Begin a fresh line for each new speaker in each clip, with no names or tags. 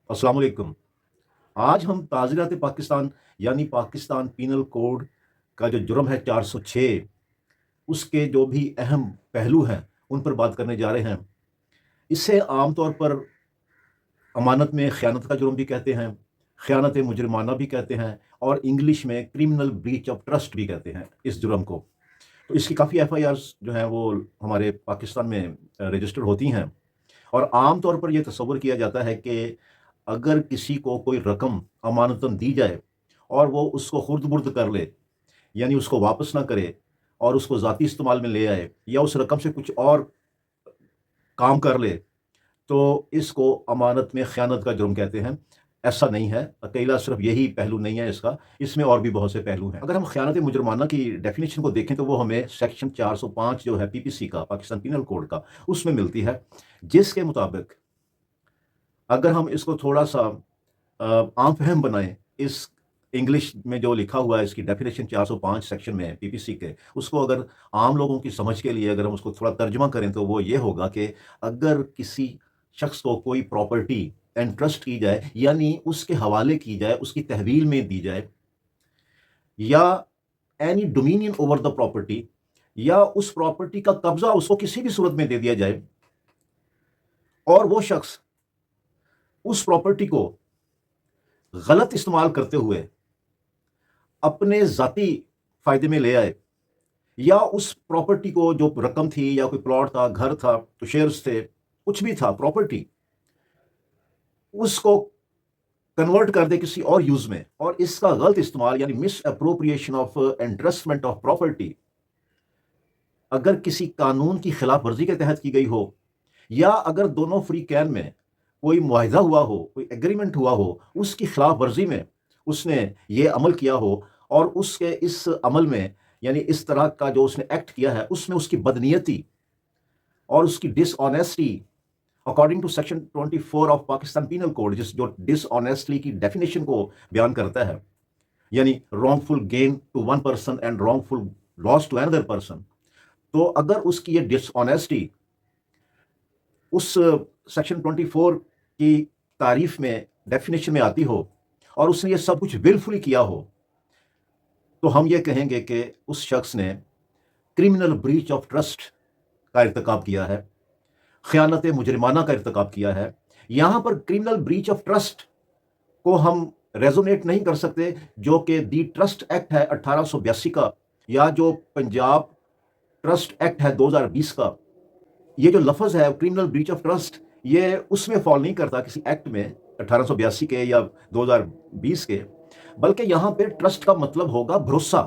अस्सलाम वालेकुम। आज हम ताज़ीरात पाकिस्तान यानी पाकिस्तान पीनल कोड का जो जुर्म है 406, उसके जो भी अहम पहलू हैं, उन पर बात करने जा रहे हैं। इसे आम तौर पर अमानत में ख़यानत का जुर्म भी कहते हैं, ख़यानत मुजरिमाना भी कहते हैं और इंग्लिश में क्रिमिनल ब्रीच ऑफ ट्रस्ट भी कहते हैं इस जुर्म को। तो इसकी काफ़ी एफ़आईआर्स जो हैं वो हमारे पाकिस्तान में रजिस्टर होती हैं और आम तौर पर ये तसव्वुर किया जाता है कि अगर किसी को कोई रकम अमानतन दी जाए और वो उसको खुर्द-बुर्द कर ले, यानी उसको वापस ना करे और उसको ज़ाती इस्तेमाल में ले आए या उस रकम से कुछ और काम कर ले, तो इसको अमानत में ख़यानत का जुर्म कहते हैं। ऐसा नहीं है, अकेला सिर्फ़ यही पहलू नहीं है इसका, इसमें और भी बहुत से पहलू हैं। अगर हम ख़यानत मुजरमाना की डेफ़िनिशन को देखें तो वो हमें सेक्शन 405 जो है पीपीसी का, पाकिस्तान पीनल कोड का, उसमें मिलती है, जिसके मुताबिक अगर हम इसको थोड़ा-सा आम फ़हम बनाएँ, इस इंग्लिश में जो लिखा हुआ है इसकी डेफ़िनिशन 405 सेक्शन में पीपीसी के, उसको अगर आम लोगों की समझ के लिए अगर हम उसको थोड़ा तर्जुमा करें तो वो ये होगा कि अगर किसी शख़्स को कोई प्रॉपर्टी एंट्रस्ट की जाए, यानी उसके हवाले की जाए, उसकी तहवील में दी जाए या any dominion over the property या उस प्रॉपर्टी का कब्ज़ा उसको किसी भी सूरत में दे दिया जाए और वो शख़्स उस प्रॉपर्टी को गलत इस्तेमाल करते हुए अपने ज़ाती फ़ायदे में ले आए या उस प्रॉपर्टी को जो रकम थी या कोई प्लॉट था, घर था, तो शेयर्स थे, कुछ भी था प्रॉपर्टी, उसको कन्वर्ट कर दे किसी और यूज़ में और इसका गलत इस्तेमाल यानी मिसएप्रोप्रिएशन ऑफ एन्ट्रस्टमेंट ऑफ प्रॉपर्टी अगर किसी कानून की खिलाफ वर्जी के तहत की गई हो या अगर दोनों फ़रीक़ैन में कोई मुआहिदा हुआ हो, कोई एग्रीमेंट हुआ हो, उसकी खिलाफ वर्जी में उसने ये अमल किया हो और उसके इस अमल में यानी इस तरह का जो उसने एक्ट किया है, उसमें उसकी बदनीयती और उसकी dishonesty according to section 24 of Pakistan penal code जिस जो डिसऑनेस्टली की डेफिनेशन को बयान करता है, यानी wrongful gain to one person and wrongful loss to another person. तो अगर उसकी ये डिसऑनेस्टी उस सेक्शन 24 की तारीफ में डेफिनेशन में आती हो और उसने ये सब कुछ विलफुली किया हो, तो हम ये कहेंगे कि उस शख्स ने क्रिमिनल ब्रीच ऑफ ट्रस्ट का इर्तिकाब किया है, ख़यानत मुजरिमाना का इर्तिकाब किया है। यहाँ पर क्रिमिनल ब्रीच ऑफ ट्रस्ट को हम रेज़ोनेट नहीं कर सकते जो कि दी ट्रस्ट एक्ट है 1882 का या जो पंजाब ट्रस्ट एक्ट है 2020 का। ये जो लफ़्ज़ है क्रिमिनल ब्रीच ऑफ ट्रस्ट ये उसमें फ़ॉल नहीं करता किसी एक्ट में 1882 के या 2020 के, बल्कि यहाँ पे ट्रस्ट का मतलब होगा भरोसा,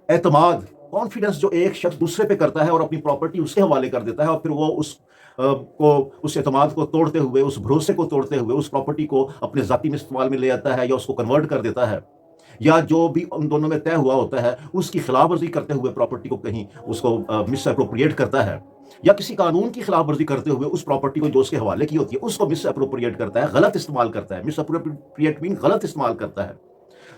एतमाद, कॉन्फिडेंस जो एक शख्स दूसरे पे करता है और अपनी प्रॉपर्टी उसके हवाले कर देता है और फिर वो उस एतमाद को तोड़ते हुए, उस भरोसे को तोड़ते हुए उस प्रॉपर्टी को अपने ज़ाती में इस्तेमाल में ले आता है या उसको कन्वर्ट कर देता है या जो भी उन दोनों में तय हुआ होता है उसकी खिलाफ वर्जी करते हुए प्रॉपर्टी को कहीं उसको मिस अप्रोप्रिएट करता है या किसी कानून की खिलाफ वर्जी करते हुए उस प्रॉपर्टी को जो उसके हवाले की होती है उसको मिस अप्रोप्रिएट करता है, गलत इस्तेमाल करता है। मिस अप्रोप्रिएट मीन गलत इस्तेमाल करता है,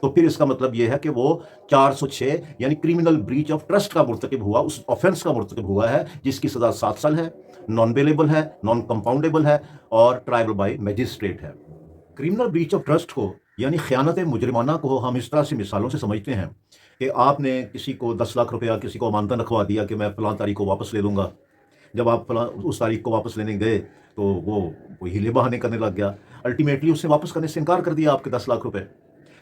तो फिर इसका मतलब यह है कि वो 406 यानी क्रिमिनल ब्रीच ऑफ ट्रस्ट का मुर्तकिब हुआ, उस ऑफेंस का मुर्तकिब हुआ है जिसकी सजा 7 साल है, नॉन बेलेबल है, नॉन कंपाउंडेबल है और ट्रायबल बाय मैजिस्ट्रेट है। क्रिमिनल ब्रीच ऑफ ट्रस्ट को यानी ख़यानत मुजरिमाना को हम इस तरह से मिसालों से समझते हैं कि आपने किसी को 10 लाख रुपया किसी को अमानतन रखवा दिया कि मैं फ़लाँ तारीख को वापस ले लूँगा। जब आप फ़लाँ उस तारीख को वापस लेने गए तो वो कोई हीले बहाने करने लग गया। अल्टीमेटली उसने वापस करने से इनकार कर दिया आपके 10 लाख रुपए।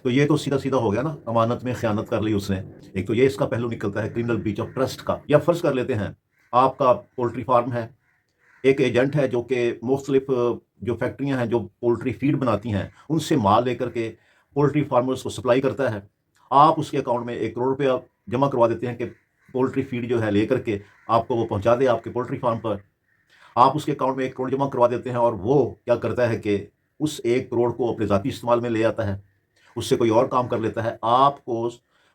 तो ये तो सीधा-सीधा हो गया ना, अमानत में ख़यानत कर ली उसने। एक तो ये इसका पहलू निकलता है क्रिमिनल ब्रीच ऑफ ट्रस्ट का। या फ़र्ज़ कर लेते हैं, आपका पोल्ट्री फार्म है, एक एजेंट है जो कि मुख्तलिफ जो फैक्ट्रियाँ हैं जो पोल्ट्री फीड बनाती हैं, उनसे माल लेकर के पोल्ट्री फार्मर्स को सप्लाई करता है। आप उसके अकाउंट में 1 करोड़ रुपया जमा करवा देते हैं कि पोल्ट्री फीड जो है लेकर के आपको वो पहुँचा दे आपके पोल्ट्री फार्म पर। आप उसके अकाउंट में 1 करोड़ जमा करवा देते हैं और वो क्या करता है कि उस 1 करोड़ को अपने ज़ाती इस्तेमाल में ले आता है, उससे कोई और काम कर लेता है। आपको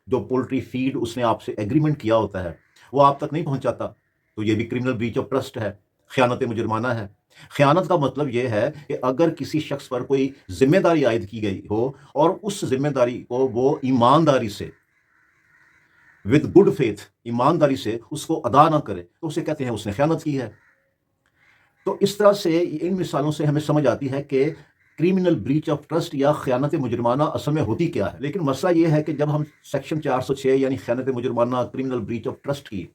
जो पोल्ट्री फीड उसने आपसे एग्रीमेंट किया होता है, वो आप तक नहीं पहुँचाता, तो ये भी क्रिमिनल ब्रीच ऑफ ट्रस्ट है, ख़यानत मुजरिमाना है। ख़यानत का मतलब ये है कि अगर किसी शख़्स पर कोई ज़िम्मेदारी आयद की गई हो और उस ज़िम्मेदारी को वो ईमानदारी से विद गुड फेथ ईमानदारी से उसको अदा ना करे, तो उसे कहते हैं उसने ख़यानत की है। तो इस तरह से इन मिसालों से हमें समझ आती है कि क्रिमिनल ब्रीच ऑफ ट्रस्ट या ख़यानत मुजरमाना असल में होती क्या है। लेकिन मसला ये है कि जब हम सेक्शन 406 यानी ख़यानत मुजरमाना क्रिमिनल ब्रीच ऑफ ट्रस्ट की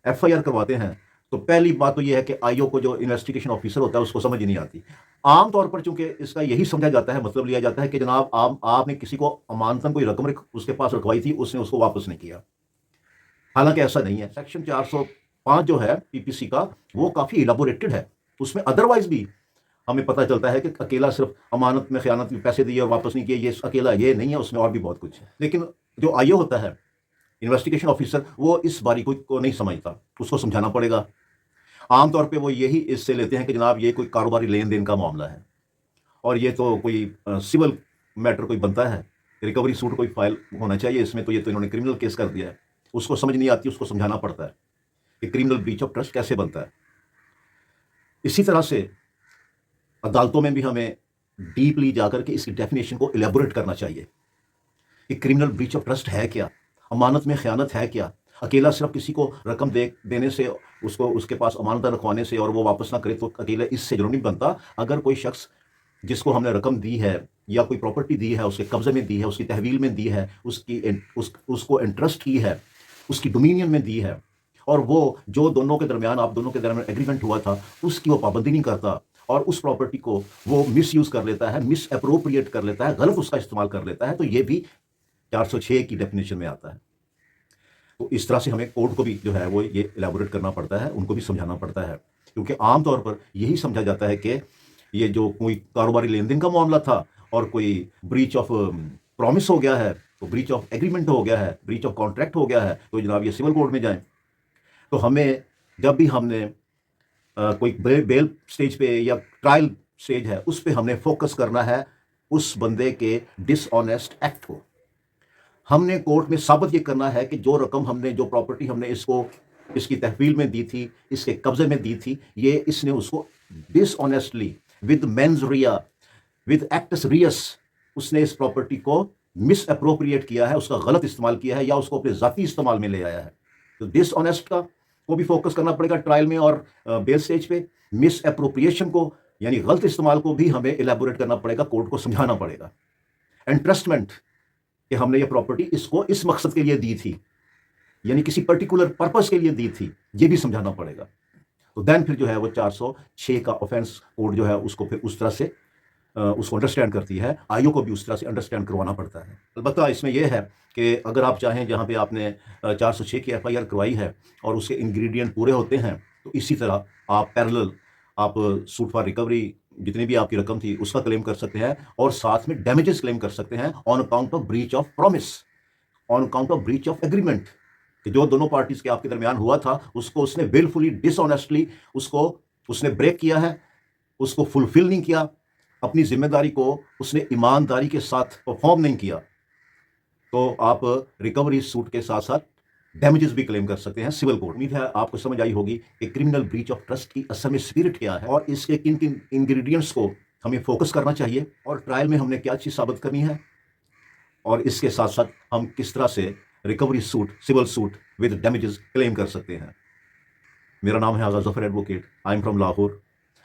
एफआईआर करवाते हैं, तो पहली बात तो ये है कि आईओ को जो इन्वेस्टिगेशन ऑफिसर होता है उसको समझ ही नहीं आती। आम तौर पर चूंकि इसका यही समझा जाता है, मतलब लिया जाता है कि जनाब आपने किसी को अमानतन कोई रकम उसके पास रखवाई थी, उसने उसको वापस नहीं किया। हालांकि ऐसा नहीं है। सेक्शन 405 जो है पीपीसी का, वो काफ़ी इलाबोरेटेड है। उसमें अदरवाइज भी हमें पता चलता है कि अकेला सिर्फ अमानत में खयानत में पैसे दिए और वापस नहीं किए, ये अकेला ये नहीं है, उसमें और भी बहुत कुछ है। लेकिन जो आईओ होता है, इन्वेस्टिगेशन ऑफिसर, वो इस बारीकी को नहीं समझता, उसको समझाना पड़ेगा। आमतौर पे वो यही इससे लेते हैं कि जनाब ये कोई कारोबारी लेन देन का मामला है और ये तो कोई सिविल मैटर कोई बनता है, रिकवरी सूट कोई फाइल होना चाहिए इसमें, तो ये तो इन्होंने क्रिमिनल केस कर दिया है। उसको समझ नहीं आती, उसको समझाना पड़ता है कि क्रिमिनल ब्रीच ऑफ ट्रस्ट कैसे बनता है। इसी तरह से अदालतों में भी हमें डीपली जाकर के इसकी डेफिनेशन को इलेबोरेट करना चाहिए कि क्रिमिनल ब्रीच ऑफ ट्रस्ट है क्या, अमानत में खयानत है क्या। अकेला सिर्फ किसी को रकम देने से, उसको उसके पास अमानत रखवाने से और वो वापस ना करे तो अकेला इससे जरूर नहीं बनता। अगर कोई शख्स जिसको हमने रकम दी है या कोई प्रॉपर्टी दी है, उसके कब्जे में दी है, उसकी तहवील में दी है, उसको इंटरेस्ट की है, उसकी डोमिनियन में दी है, और वो जो दोनों के दरमियान, आप दोनों के दरमियान एग्रीमेंट हुआ था, उसकी वो पाबंदी नहीं करता और उस प्रॉपर्टी को वो मिसयूज कर लेता है, मिस अप्रोप्रिएट कर लेता है, गलत उसका इस्तेमाल कर लेता है, तो ये भी 406 की डेफिनेशन में आता है। तो इस तरह से हमें कोर्ट को भी जो है वो ये इलेबोरेट करना पड़ता है, उनको भी समझाना पड़ता है, क्योंकि आमतौर पर यही समझा जाता है कि ये जो कोई कारोबारी लेन देन का मामला था और कोई ब्रीच ऑफ प्रॉमिस हो गया है, तो ब्रीच ऑफ एग्रीमेंट हो गया है, ब्रीच ऑफ कॉन्ट्रैक्ट हो गया है, तो जनाब ये सिविल कोर्ट में जाएं। तो हमें जब भी हमने कोई बेल स्टेज पे या ट्रायल स्टेज है, उस पे हमने फोकस करना है उस बंदे के डिसऑनेस्ट एक्ट को। हमने कोर्ट में साबित ये करना है कि जो रकम हमने, जो प्रॉपर्टी हमने इसकी तहवील में दी थी, इसके कब्जे में दी थी, ये इसने उसको dishonestly with mens rea, with actus reus, उसने इस प्रॉपर्टी को मिस अप्रोप्रिएट किया है, उसका गलत इस्तेमाल किया है या उसको अपने जाती इस्तेमाल में ले आया है। तो डिसऑनेस्ट को भी फोकस करना पड़ेगा ट्रायल में और बेल स्टेज पे। मिस अप्रोप्रिएशन को यानी गलत इस्तेमाल को भी हमें इलेबोरेट करना पड़ेगा, कोर्ट को समझाना पड़ेगा। एंट्रस्टमेंट, कि हमने ये प्रॉपर्टी इसको इस मकसद के लिए दी थी, यानी किसी पर्टिकुलर पर्पस के लिए दी थी, ये भी समझाना पड़ेगा। तो देन फिर जो है वो 406 का ऑफेंस कोड जो है उसको फिर उस तरह से उसको अंडरस्टैंड करती है, आईओ को भी उस तरह से अंडरस्टैंड करवाना पड़ता है। अलबत्ता इसमें यह है कि अगर आप चाहें, जहाँ पे आपने 406 की एफआईआर करवाई है और उसके इंग्रेडिएंट पूरे होते हैं, तो इसी तरह आप पैरेलल आप सूट फॉर रिकवरी जितनी भी आपकी रकम थी उसका क्लेम कर सकते हैं और साथ में डैमेजेस क्लेम कर सकते हैं on account of breach of promise, on account of breach of agreement, कि जो दोनों पार्टीज के आपके दरमियान हुआ था उसको उसने विलफुली डिसऑनेस्टली उसको उसने ब्रेक किया है, उसको फुलफिल नहीं किया, अपनी जिम्मेदारी को उसने ईमानदारी के साथ परफॉर्म नहीं किया, तो आप रिकवरी सूट के साथ साथ डैमेजेस भी क्लेम कर सकते हैं सिविल कोर्ट। उम्मीद है आपको समझ आई होगी कि क्रिमिनल ब्रीच ऑफ ट्रस्ट की असल में स्पिरिट क्या है और इसके किन किन इंग्रेडिएंट्स को हमें फोकस करना चाहिए और ट्रायल में हमने क्या चीज़ साबित करनी है, और इसके साथ साथ हम किस तरह से recovery suit, civil suit with damages claim कर सकते हैं। मेरा नाम है Azad Zafar advocate, I am from Lahore.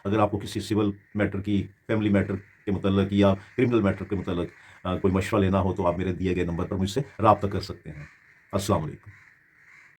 अगर आपको किसी सिविल मैटर की, फैमिली मैटर के मतलब या क्रिमिनल मैटर के मतलब कोई मशवरा लेना हो तो आप मेरे दिए गए नंबर पर मुझसे रब्ता कर सकते हैं। अस्सलाम वालेकुम।